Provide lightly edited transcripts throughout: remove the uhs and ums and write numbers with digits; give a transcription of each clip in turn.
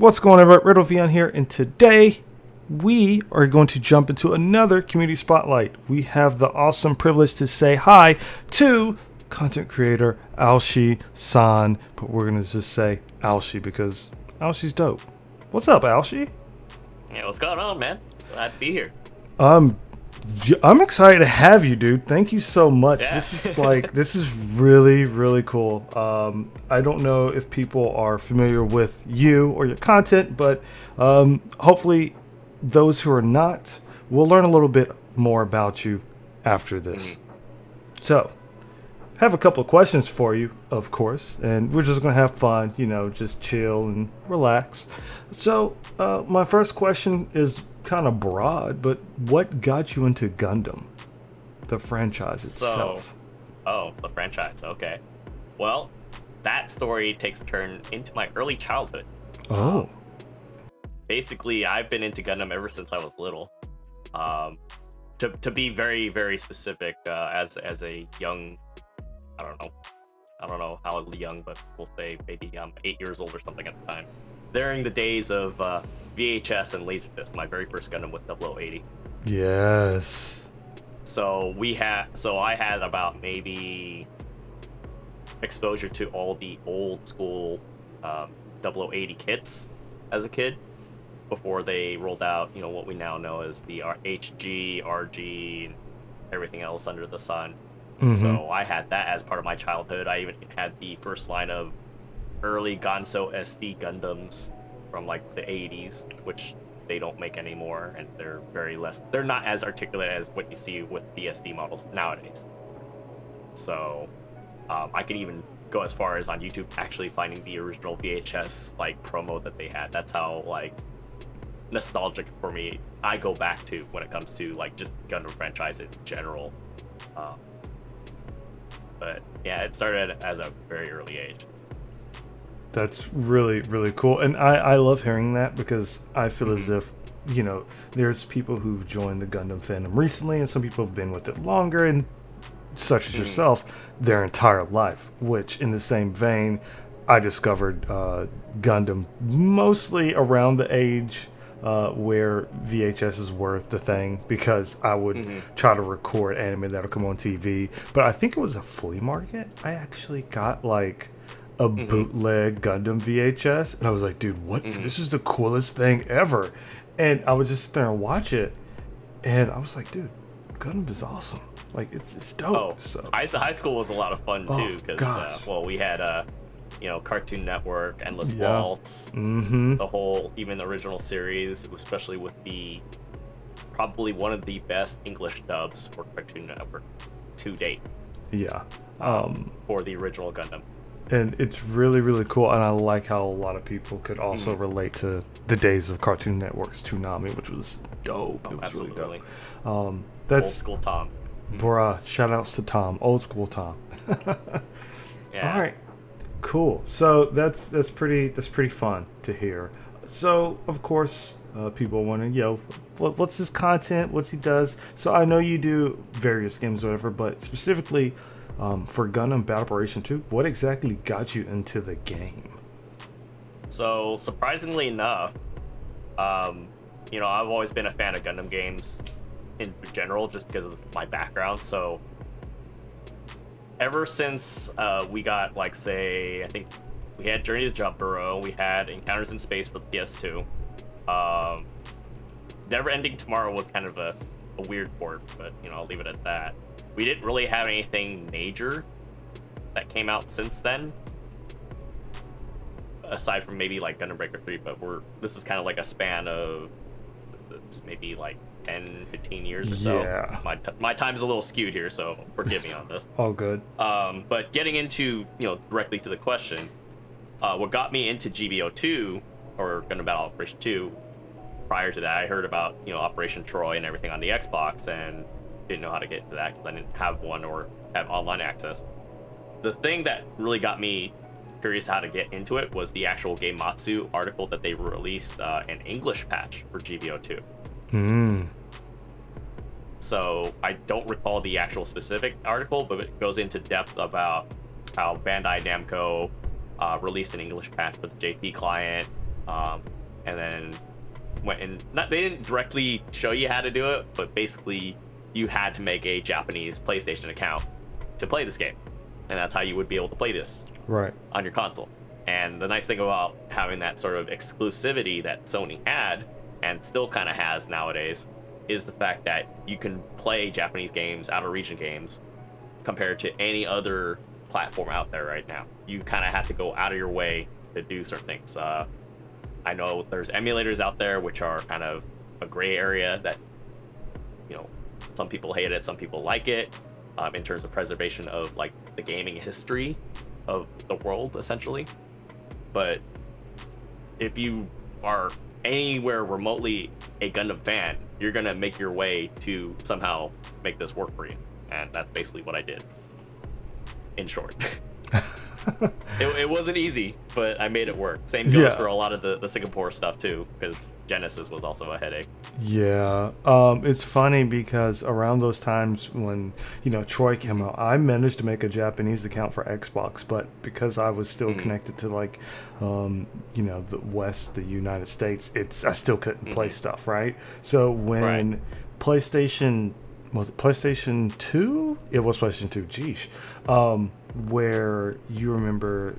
What's going on, RedWolfVion here, and today we are going to jump into another community spotlight. We have the awesome privilege to say hi to content creator Aoshisan, but we're going to just say Aoshi because Aoshi's dope. What's up, Aoshi? Yeah, what's going on, man? Glad to be here. I'm excited to have you, dude. Thank you so much. Yeah. This is really, really cool. I don't know if people are familiar with you or your content, but hopefully those who are not will learn a little bit more about you after this. So, I have a couple of questions for you, of course, and we're just going to have fun, just chill and relax. So, my first question is kind of broad, but what got you into Gundam, the franchise itself? The franchise, okay. Well, that story takes a turn into my early childhood. Oh. Basically, I've been into Gundam ever since I was little. To be very, very specific, as a young, I don't know how young, but we'll say maybe 8 years old or something at the time. During the days of VHS and Laserdisc, my very first Gundam was 0080. Yes. So I had about maybe exposure to all the old school 0080 kits as a kid before they rolled out, what we now know as the HG, RG, and everything else under the sun. Mm-hmm. So I had that as part of my childhood. I even had the first line of early Gonso SD Gundams from like the 80s, which they don't make anymore, and they're not as articulate as what you see with the SD models nowadays. So I could even go as far as on YouTube actually finding the original VHS like promo that they had. That's how like nostalgic for me I go back to when it comes to like just Gundam franchise in general. But yeah, it started as a very early age. That's really, really cool. And I love hearing that because I feel as if, there's people who've joined the Gundam fandom recently and some people have been with it longer, and such as yourself, their entire life. Which, in the same vein, I discovered Gundam mostly around the age where VHSs were the thing, because I would try to record anime that'll come on TV. But I think it was a flea market. I actually got like a bootleg Gundam VHS, and I was like, dude, what? This is the coolest thing ever. And I would just sit there and watch it, and I was like, dude, Gundam is awesome. Like, it's dope. Oh, so high school was a lot of fun too, because we had Cartoon Network, Endless Waltz, the whole, even the original series, especially with the probably one of the best English dubs for Cartoon Network to date. Yeah. For the original Gundam. And it's really, really cool, and I like how a lot of people could also relate to the days of Cartoon Network's Toonami, which was dope. It was absolutely. really dope. That's old school Tom. Bruh, shout outs to Tom, old school Tom. Yeah. All right, cool. So that's pretty fun to hear. So of course, people want to, what's his content? What's he does? So I know you do various games, or whatever, but specifically for Gundam Battle Operation 2, what exactly got you into the game? So surprisingly enough, I've always been a fan of Gundam games in general, just because of my background. So ever since we got, like, say, I think we had Journey to Jump Burrow, we had Encounters in Space for the PS2. Never Ending Tomorrow was kind of a weird port, but I'll leave it at that. We didn't really have anything major that came out since then, aside from maybe like Gundam Breaker 3, but this is kind of like a span of maybe like 10, 15 years or so. Yeah. My time's a little skewed here, so forgive me on this. All good. But getting into, directly to the question, what got me into GBO2, or Gundam Battle Operation 2, prior to that, I heard about, Operation Troy and everything on the Xbox, and didn't know how to get into that because I didn't have one or have online access. The thing that really got me curious how to get into it was the actual Gamatsu article that they released, an English patch for GBO2. So I don't recall the actual specific article, but it goes into depth about how Bandai Namco released an English patch for the JP client, and then they didn't directly show you how to do it, but basically you had to make a Japanese PlayStation account to play this game, and that's how you would be able to play this on your console. And the nice thing about having that sort of exclusivity that Sony had and still kind of has nowadays is the fact that you can play Japanese games, out of region games, compared to any other platform out there right now. You kind of have to go out of your way to do certain things. I know there's emulators out there which are kind of a gray area that, some people hate it, some people like it, in terms of preservation of like the gaming history of the world, essentially. But if you are anywhere remotely a Gundam fan, you're gonna make your way to somehow make this work for you, and that's basically what I did. In short. It wasn't easy, but I made it work. Same goes for a lot of the Singapore stuff too, because Genesis was also a headache. Yeah, it's funny because around those times when Troy came out, I managed to make a Japanese account for Xbox, but because I was still connected to like the West, the United States, I still couldn't play stuff, right? So when PlayStation, was it PlayStation 2? It was PlayStation 2. Geesh. Where you remember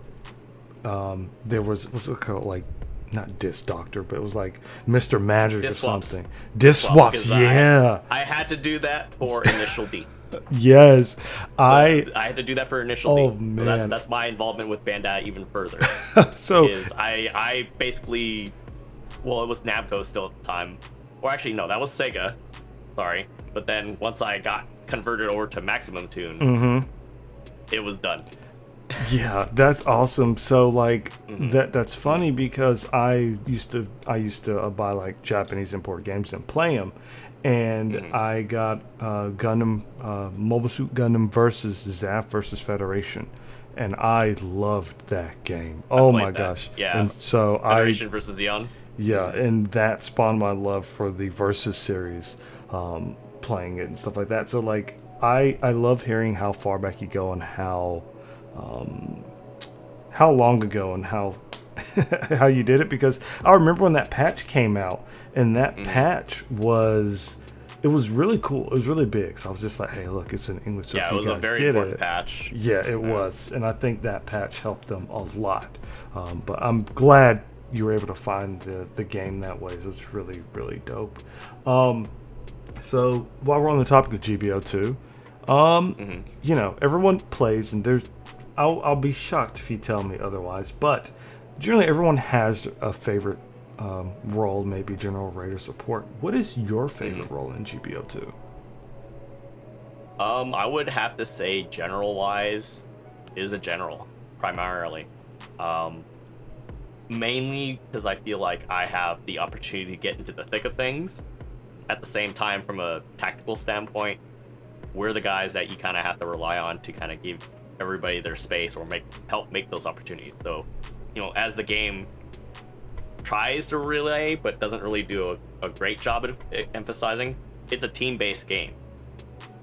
there was it called, like, not Disc Doctor, but it was like Mr. Magic or something. Disc swaps, yeah. I had to do that for Initial D. Yes, I had to do that for Initial D. Oh man, So that's my involvement with Bandai even further. So I basically, well, it was Namco still at the time, or actually no, that was Sega. Sorry, but then once I got converted over to Maximum Tune, it was done. Yeah, that's awesome. So like that's funny because I used to buy like Japanese import games and play them, and I got Gundam, Mobile Suit Gundam versus Zaf versus Federation, and I loved that game. Oh my gosh! Yeah, and so Federation versus Xeon. Yeah, and that spawned my love for the Versus series, playing it and stuff like that. So like I love hearing how far back you go and how long ago and how how you did it, because I remember when that patch came out, and that patch was really cool. It was really big. So I was just like, hey, look, it's in English. So yeah, if it was you a guys very get important it, patch. Yeah, it was, and I think that patch helped them a lot. But I'm glad you were able to find the game that way. So it's really, really dope. So while we're on the topic of GBO2, everyone plays, and there's I'll be shocked if you tell me otherwise, but generally everyone has a favorite role, maybe general, raid, or support. What is your favorite role in GBO2? I would have to say general wise is a general primarily. Mainly because I feel like I have the opportunity to get into the thick of things. At the same time, from a tactical standpoint, we're the guys that you kind of have to rely on to kind of give everybody their space or help make those opportunities. So, as the game tries to relay but doesn't really do a great job of emphasizing, it's a team-based game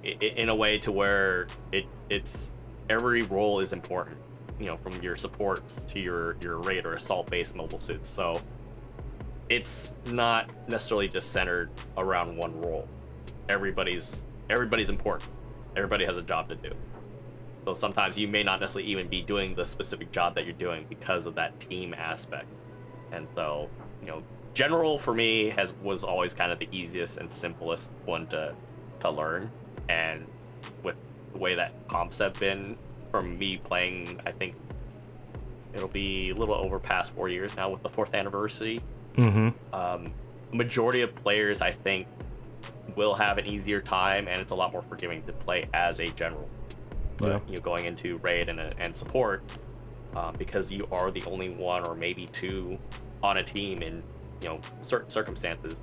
in a way to where it's every role is important. From your supports to your raid or assault-based mobile suits. So it's not necessarily just centered around one role. Everybody's important. Everybody has a job to do. So sometimes you may not necessarily even be doing the specific job that you're doing because of that team aspect. And so, general for me was always kind of the easiest and simplest one to learn. And with the way that comps have been from me playing, I think it'll be a little over past 4 years now with the 4th anniversary. Majority of players, I think, will have an easier time, and it's a lot more forgiving to play as a general. But going into raid and support, because you are the only one or maybe two on a team in certain circumstances,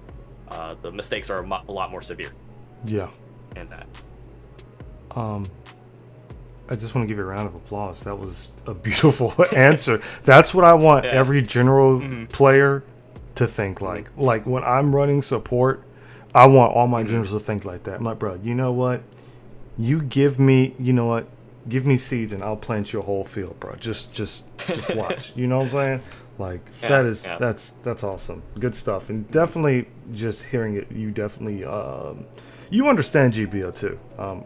the mistakes are a lot more severe. Yeah. And that. I just want to give you a round of applause. That was a beautiful answer. That's what I want every general player to think like. Like when I'm running support, I want all my generals to think like that. I'm like, bro, you know what? You give me, give me seeds and I'll plant your whole field, bro. Just watch. You know what I'm saying? Like Yeah, yeah. that's awesome. Good stuff. And definitely just hearing it, you definitely you understand GBO2.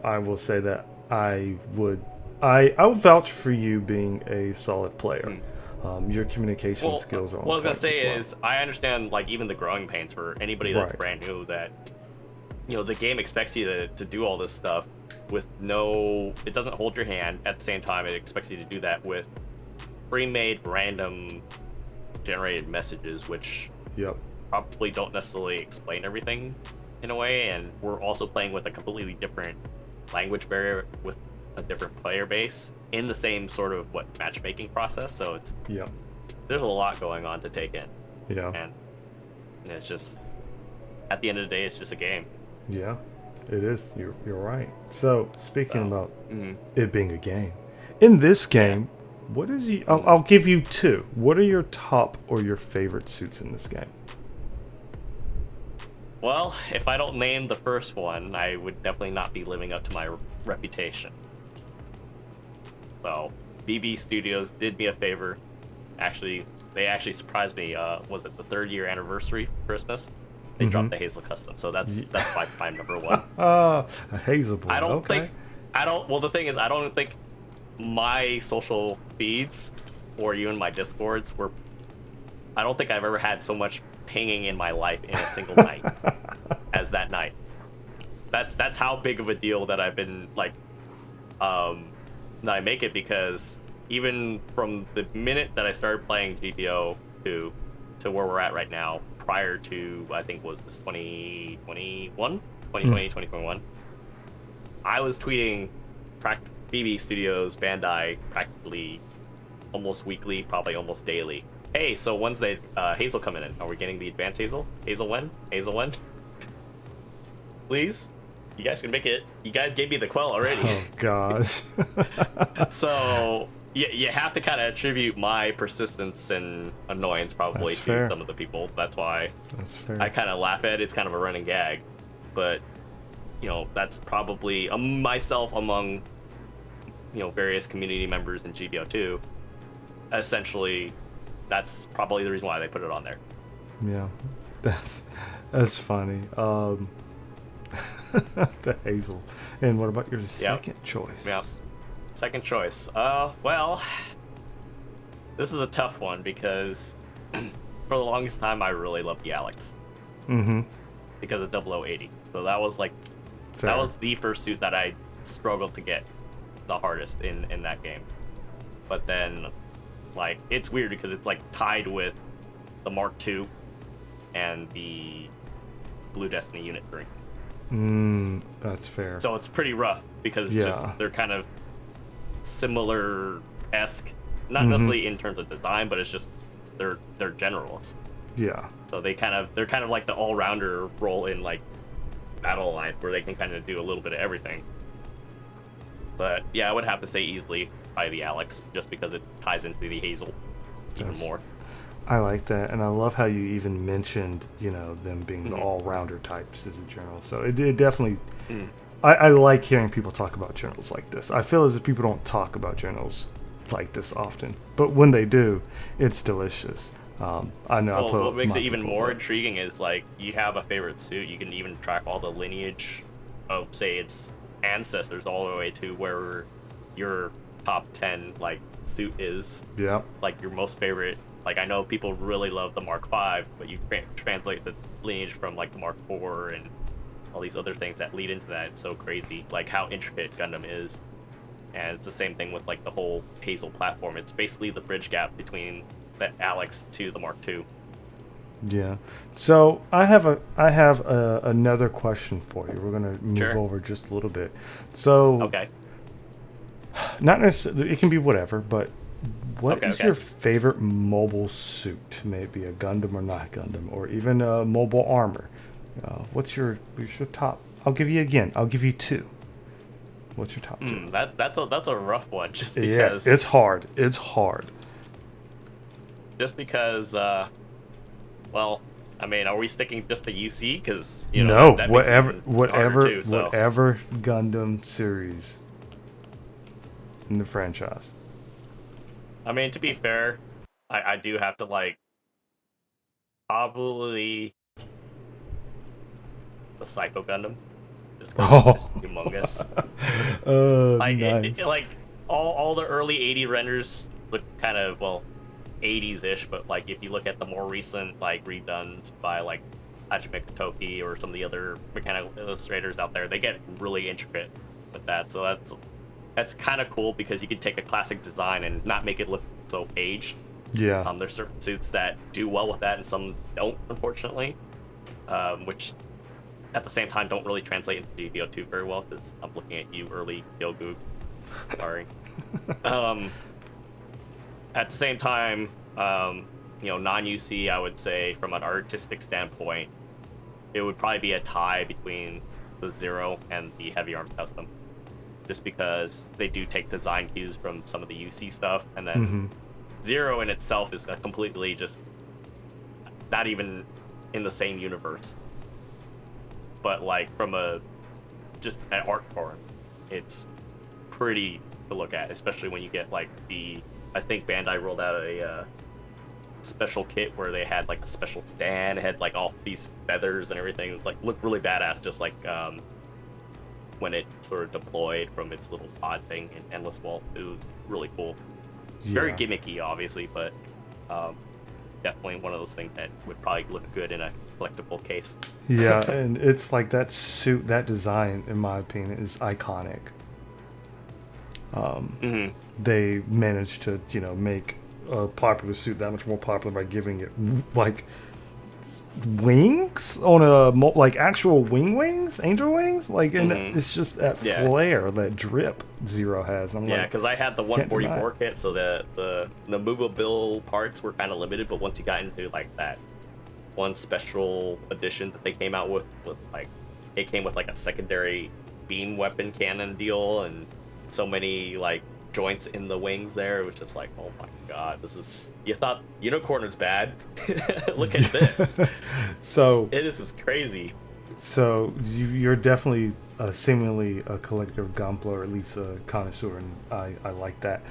I will say that I would vouch for you being a solid player. Mm. Your communication Well, skills are what on I was gonna point as say well. is I understand like even the growing pains for anybody that's Right. brand new that the game expects you to do all this stuff with no it doesn't hold your hand at the same time it expects you to do that with pre-made random generated messages which Yep. probably don't necessarily explain everything in a way and we're also playing with a completely different language barrier with a different player base in the same sort of matchmaking process so Yep. there's a lot going on to take in Yeah. and it's just at the end of the day it's just a game. Yeah. It is. You're right. So speaking So about mhm, it being a game, in this yeah. game, what is you? Mhm. I'll give you two. What are your top or your favorite suits in this game? Well, if I don't name the first one, I would definitely not be living up to my reputation. So, BB Studios did me a favor. Actually, they actually surprised me. Was it the 3rd-year anniversary Christmas? They Mm-hmm. dropped the Hazel Custom, so that's my number one. Ah, a Hazel boy. I don't Okay. think I don't. Well, the thing is, I don't think my social feeds or even my discords were. I don't think I've ever had so much pinging in my life in a single night as that night. That's how big of a deal that I've been like that I make it because even from the minute that I started playing GBO to where we're at right now, prior to I think was this 2021, 2020, 2021, I was tweeting BB Studios, Bandai practically almost weekly, probably almost daily. Hey, so when's the Hazel coming in? Are we getting the advanced Hazel? Hazel when? Hazel when? Please? You guys can make it. You guys gave me the quell already. Oh gosh. So you have to kind of attribute my persistence and annoyance probably That's to fair. some of the people. That's why That's fair. I kind of laugh at it. It's kind of a running gag. But, that's probably myself among, various community members in GBO2. Essentially, that's probably the reason why they put it on there. Yeah, that's that's funny. The Hazel. And what about your second choice? Yeah. Second choice. Well, this is a tough one because for the longest time I really loved the Alex Mm-hmm. because of 0080. So that was like Fair. that was the first suit that I struggled to get the hardest in that game. But then like it's weird because it's like tied with the Mark II and the Blue Destiny Unit 3. That's fair. So it's pretty rough because it's just they're kind of similar-esque, not necessarily in terms of design, but it's just they're generals. Yeah. So they're kind of like the all-rounder role in like Battle Alliance where they can kind of do a little bit of everything. But yeah, I would have to say easily by the Alex just because it ties into the Hazel even more. I like that, and I love how you even mentioned, them being the all-rounder types as a general. So it definitely, I like hearing people talk about generals like this. I feel as if people don't talk about generals like this often, but when they do, it's delicious. I know. Well, what makes it even more intriguing is like you have a favorite suit, you can even track all the lineage of say its ancestors all the way to where your top 10 like suit is. Yeah. Like your most favorite. Like I know people really love the Mark V, but you translate the lineage from like the Mark IV and all these other things that lead into that. It's so crazy, like how intricate Gundam is. And it's the same thing with like the whole Hazel platform. It's basically the bridge gap between the Alex to the Mark II. Yeah. So I have another question for you. We're gonna move over just a little bit. So Okay. not necessarily. It can be whatever, but what is Okay. your favorite mobile suit? Maybe a Gundam or not Gundam, or even a mobile armor. What's your top? I'll give you two. What's your top two? That's a rough one just Yeah, because it's hard. It's hard. just because well, I mean, are we sticking just to UC cuz No, that makes it whatever, even whatever, harder too, so. whatever Gundam series in the franchise. I mean, to be fair, I do have to like probably the Psycho Gundam, just because it's Oh, just humongous. Like nice. like all the early 80 renders look kind of, well, 80s-ish, but like if you look at the more recent like redones by like Hajime Kotoki or some of the other mechanical illustrators out there, they get really intricate with that. So that's kind of cool because you can take a classic design and not make it look so aged. Yeah. There's certain suits that do well with that, and some don't, unfortunately. Which at the same time don't really translate into GBO2 very well because I'm looking at you, early Gyogoog. Sorry. At the same time, non-UC, I would say from an artistic standpoint, it would probably be a tie between the Zero and the Heavy Arms Custom, just because they do take design cues from some of the UC stuff, and then Zero in itself is a completely just not even in the same universe. But like from just an art form, it's pretty to look at, especially when you get like I think Bandai rolled out a special kit where they had like a special stand, it had like all these feathers and everything. It like looked really badass, just like when it sort of deployed from its little pod thing in Endless Wall. It was really cool. Yeah. Very gimmicky, obviously, but definitely one of those things that would probably look good in a collectible case. Yeah, and it's like that suit, that design, in my opinion, is iconic. They managed to, make a popular suit that much more popular by giving it like wings on like actual wings, angel wings, like, and it's just that flare, that drip Zero has. Yeah, because I had the 144 kit, so the movable parts were kind of limited, but once you got into like that one special edition that they came out with like, it came with like a secondary beam weapon cannon deal and so many like joints in the wings there. It was just like, oh my god, you thought Unicorn was bad? Look at this. So this is crazy. So you're definitely seemingly a collector of Gunpla, or at least a connoisseur, and I like that.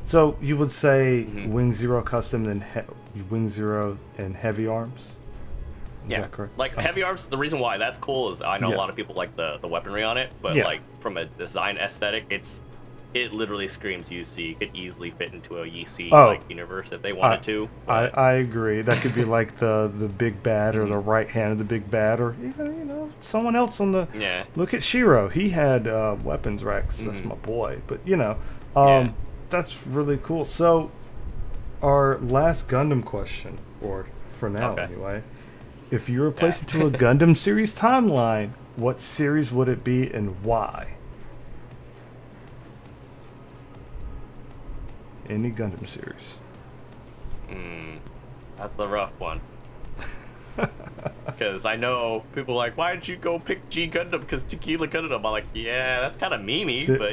So you would say Wing Zero Custom, and Wing Zero and Heavy Arms? Is that correct? Like Heavy Arms, the reason why that's cool is I know a lot of people like the weaponry on it, but like from a design aesthetic, it literally screams UC. It could easily fit into a UC like universe if they wanted to. I agree. That could be like the big bad, or the right hand of the big bad, or even someone else on the. Yeah. Look at Shiro. He had weapons racks. That's my boy. But that's really cool. So our last Gundam question, or for now anyway, if you were placed into a Gundam series timeline, what series would it be and why? Any Gundam series. That's the rough one. Because I know people are like, why did you go pick G Gundam? Because Tequila Gundam. I'm like, yeah, that's kind of memey, but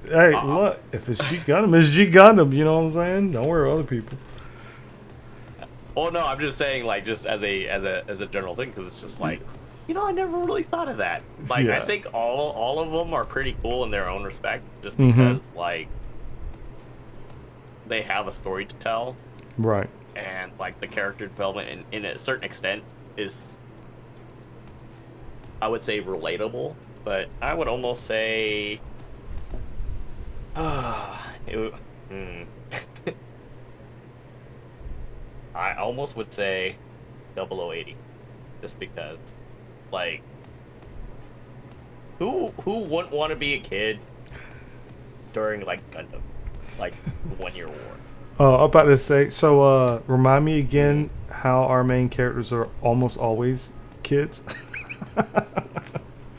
Hey, look, if it's G Gundam, it's G Gundam. You know what I'm saying? Don't worry about other people. Oh no, I'm just saying, like, just as a general thing, because it's just like, I never really thought of that. Like, I think all of them are pretty cool in their own respect, just because like they have a story to tell, right? And like the character development, in a certain extent, is, I would say, relatable. But I would almost say, I almost would say 0080, just because, like, who wouldn't want to be a kid during like Gundam, like 1 Year War? I'm about to say. So, remind me again how our main characters are almost always kids.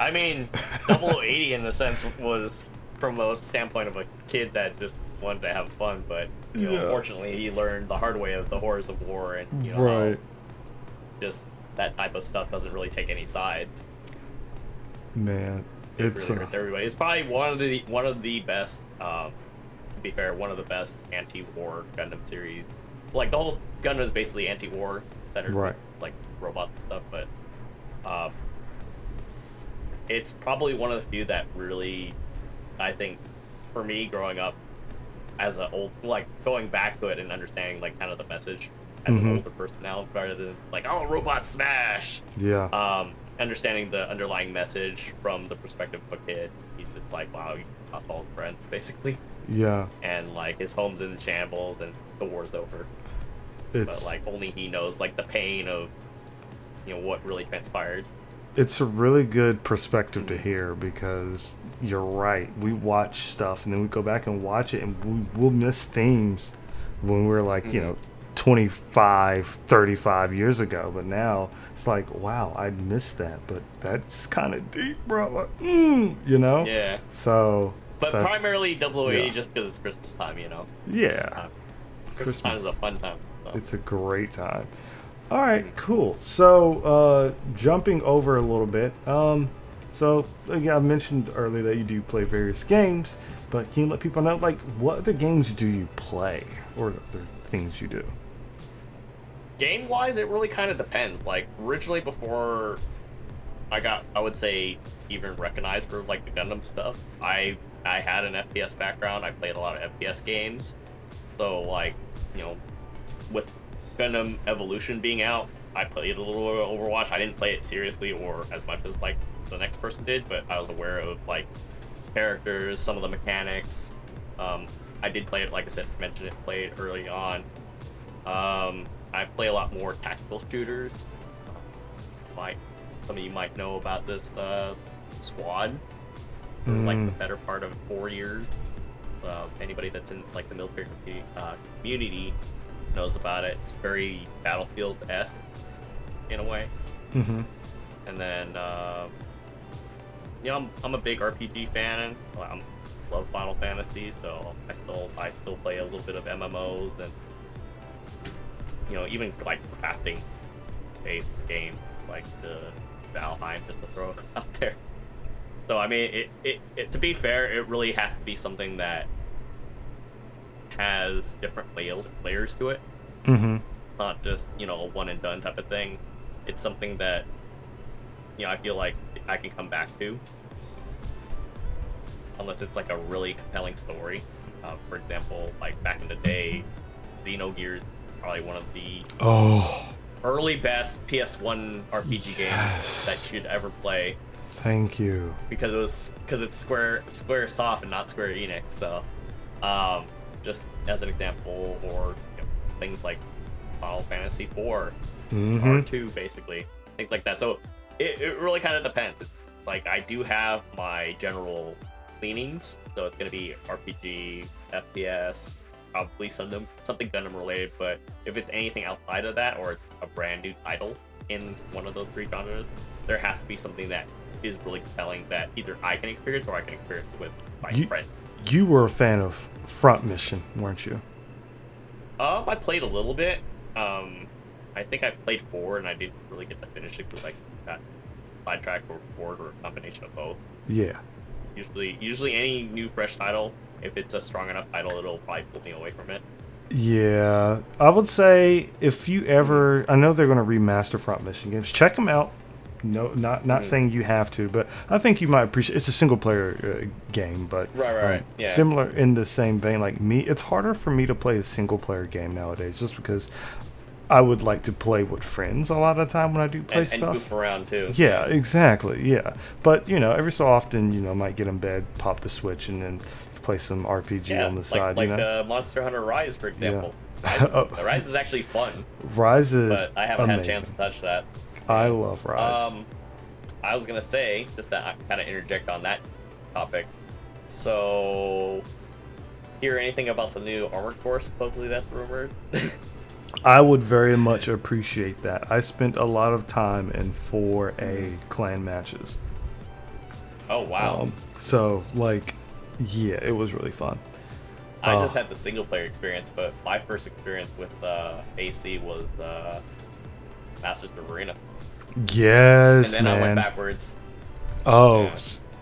I mean, 0080 in the sense was from a standpoint of a kid that just wanted to have fun, but unfortunately he learned the hard way of the horrors of war, and just that type of stuff doesn't really take any sides. Man, it really hurts everybody. It's probably one of the best. To be fair, one of the best anti-war Gundam series. Like the whole Gundam is basically anti-war, centered like robots and stuff, but it's probably one of the few that really, I think, for me growing up, as a old, like, going back to it and understanding like kind of the message as an older person now, rather than like, oh, robot smash. Yeah. Understanding the underlying message from the perspective of a kid, he's just like, wow, he lost all his friends basically, Yeah. and like his home's in shambles and the war's over. But like only he knows like the pain of, you know, what really transpired. It's a really good perspective to hear, because you're right. We watch stuff and then we go back and watch it, and we'll miss themes when we're like, you know, 25, 35 years ago. But now it's like, wow, I missed that. But that's kind of deep, bro. Like, you know? Yeah. So. But primarily 0080 yeah. just because it's Christmas time, you know? Yeah. Christmas time is a fun time. So. It's a great time. All right, cool. So, jumping over a little bit. So, again, I mentioned earlier that you do play various games, but can you let people know, like, what other games do you play, or other things you do? Game-wise, it really kind of depends. Like, originally, before I would say, even recognized for, like, the Gundam stuff, I had an FPS background. I played a lot of FPS games. So, like, you know, with Gundam Evolution being out, I played a little Overwatch. I didn't play it seriously or as much as like the next person did, but I was aware of like characters, some of the mechanics. I did play it, like I said, mentioned it, played early on. I play a lot more tactical shooters. Some of you might know about this Squad for like the better part of 4 years. Anybody that's in like the military community knows about it. It's very Battlefield-esque in a way. And then, you know, I'm a big RPG fan. I love Final Fantasy, so I still play a little bit of MMOs, and you know, even like crafting-based games like the Valheim, just to throw it out there. So I mean, it to be fair, it really has to be something that has different layers to it. Not just, you know, a one and done type of thing. It's something that, you know, I feel like I can come back to, unless it's like a really compelling story. For example, like back in the day, Xenogears is probably one of the early best PS1 RPG games that you'd ever play. Thank you. Because it's Square Soft and not Square Enix. So, just as an example, or you know, things like Final Fantasy 4, R2, basically, things like that. So it really kind of depends. Like, I do have my general leanings, so it's gonna be RPG, FPS, probably something Gundam related. But if it's anything outside of that, or it's a brand new title in one of those three genres, there has to be something that is really compelling that either I can experience or I can experience with my friend. You were a fan of Front Mission, weren't you? I played a little bit. I think I played 4 and I didn't really get to finish it because I got sidetracked or bored, or a combination of both. Yeah. Usually any new fresh title, if it's a strong enough title, it'll probably pull me away from it. Yeah, I would say if you ever, I know they're going to remaster Front Mission games. Check them out. No, not saying you have to, but I think you might appreciate. It's a single player game, but right. Yeah. Similar in the same vein. Like me, it's harder for me to play a single player game nowadays, just because I would like to play with friends a lot of the time when I do play stuff. And goof around too. Yeah, exactly. Yeah, but you know, every so often, you know, might get in bed, pop the Switch, and then play some RPG on the side. Like you know? Monster Hunter Rise, for example. Yeah. Rise is actually fun. Rise is but I haven't amazing. had a chance to touch that. I love Rise. I was gonna say, just to kind of interject on that topic. So, hear anything about the new Armored Core supposedly that's rumored? I would very much appreciate that. I spent a lot of time in 4A clan matches. Oh wow! So like, yeah, it was really fun. I just had the single player experience, but my first experience with AC was Masters of Arena. Yes, and then man. I went backwards. Oh, yeah.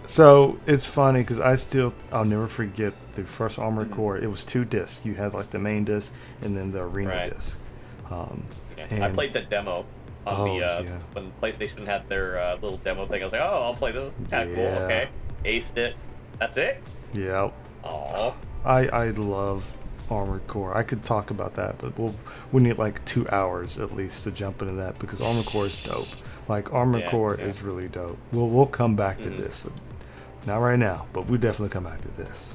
So it's funny because I'll never forget the first Armored Core. It was 2 discs. You had like the main disc and then the Arena disc. I played the demo on when PlayStation had their little demo thing. I was like, oh, I'll play this. Cool. Okay, aced it. That's it. Yep. Oh, I love Armored Core. I could talk about that, but we need like 2 hours at least to jump into that because Armored Core is dope. Like Armored Core is really dope. We'll come back to this. Not right now, but we definitely come back to this.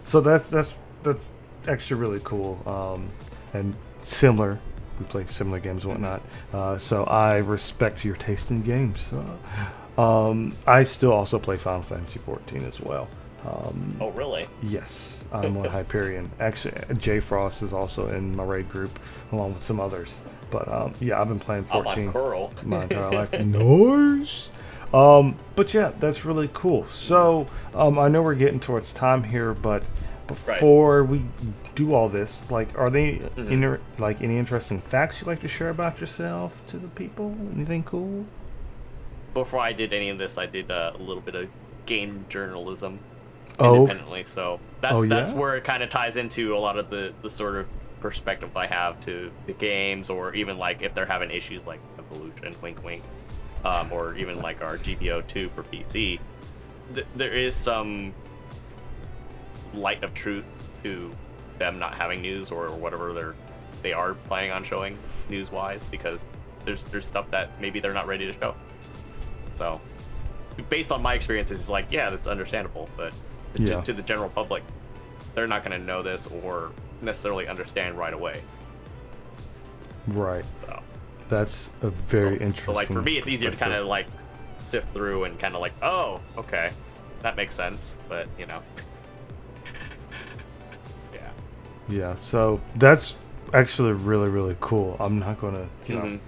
So that's actually really cool. And similar. We play similar games and whatnot. So I respect your taste in games. I still also play Final Fantasy 14 as well. Oh, really? Yes, I'm on Hyperion. Actually, Jay Frost is also in my raid group, along with some others. But yeah, I've been playing 14 my entire life. Nice. But yeah, that's really cool. So I know we're getting towards time here, but before we do all this, like, are they any interesting facts you'd like to share about yourself to the people? Anything cool? Before I did any of this, I did a little bit of game journalism independently. So that's where it kind of ties into a lot of the sort of perspective I have to the games, or even like if they're having issues like Evolution, wink wink, or even like our GBO2 for PC. There is some light of truth to them not having news or whatever they are planning on showing news wise, because there's stuff that maybe they're not ready to show. So based on my experiences, it's like, yeah, that's understandable, but to the general public, they're not going to know this or necessarily understand right away. Right. So that's a very interesting. So like for me, it's easier to kind of like sift through and kind of like, oh, okay, that makes sense. But yeah. So that's actually really, really cool. I'm not going to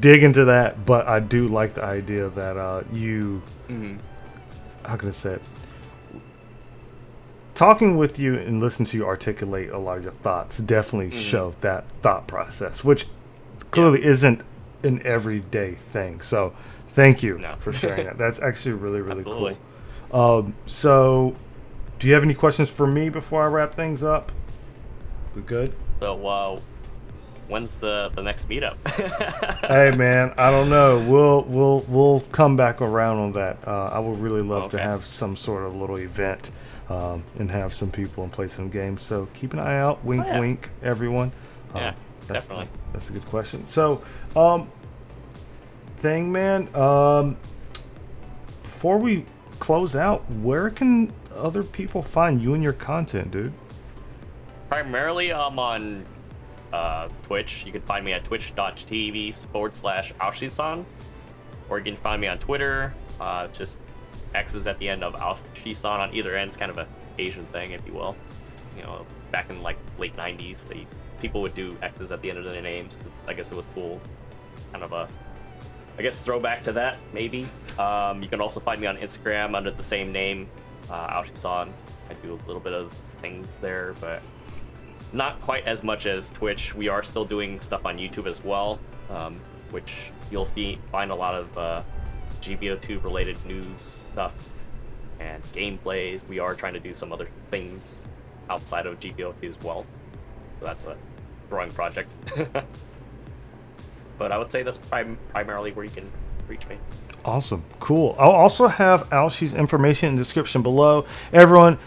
dig into that, but I do like the idea that you. How can I say it? Talking with you and listening to you articulate a lot of your thoughts definitely show that thought process, which clearly isn't an everyday thing. So thank you for sharing that. That's actually really, really cool. So do you have any questions for me before I wrap things up? We good? So when's the next meetup? Hey man, I don't know. We'll come back around on that. I would really love to have some sort of little event and have some people and play some games. So keep an eye out. Wink, wink, everyone. Definitely. That's a good question. So, thing, man. Before we close out, where can other people find you and your content, dude? Primarily, I'm on Twitch. You can find me at twitch.tv/Aoshisan, or you can find me on Twitter. Just X's at the end of Aoshisan on either end. It's kind of an Asian thing, if you will. Back in like late 90s, people would do X's at the end of their names, 'cause I guess it was cool. Kind of a, throwback to that, maybe. You can also find me on Instagram under the same name, Aoshisan. I do a little bit of things there, but not quite as much as Twitch. We are still doing stuff on YouTube as well, which you'll find a lot of GBO2 related news stuff and gameplays. We are trying to do some other things outside of GBO2 as well. So that's a growing project. But I would say that's primarily where you can reach me. Awesome. Cool. I'll also have Aoshi's information in the description below. Everyone,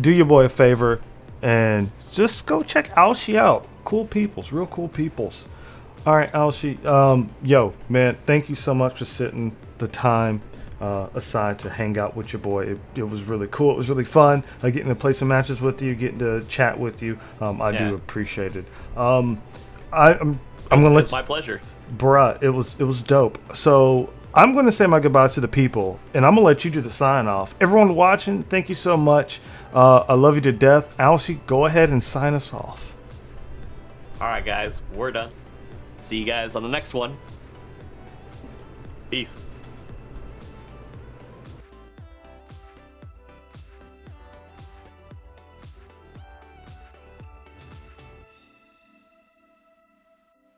do your boy a favor and just go check Aoshi out. Cool peoples, real cool peoples. All right, Aoshi. Yo, man, thank you so much for setting the time aside to hang out with your boy. It was really cool. It was really fun. Getting to play some matches with you, getting to chat with you. I do appreciate it. I'm gonna let my pleasure, bruh. It was dope. So I'm gonna say my goodbyes to the people, and I'm gonna let you do the sign off. Everyone watching, thank you so much. I love you to death. Aoshi, go ahead and sign us off. All right, guys, we're done. See you guys on the next one. Peace.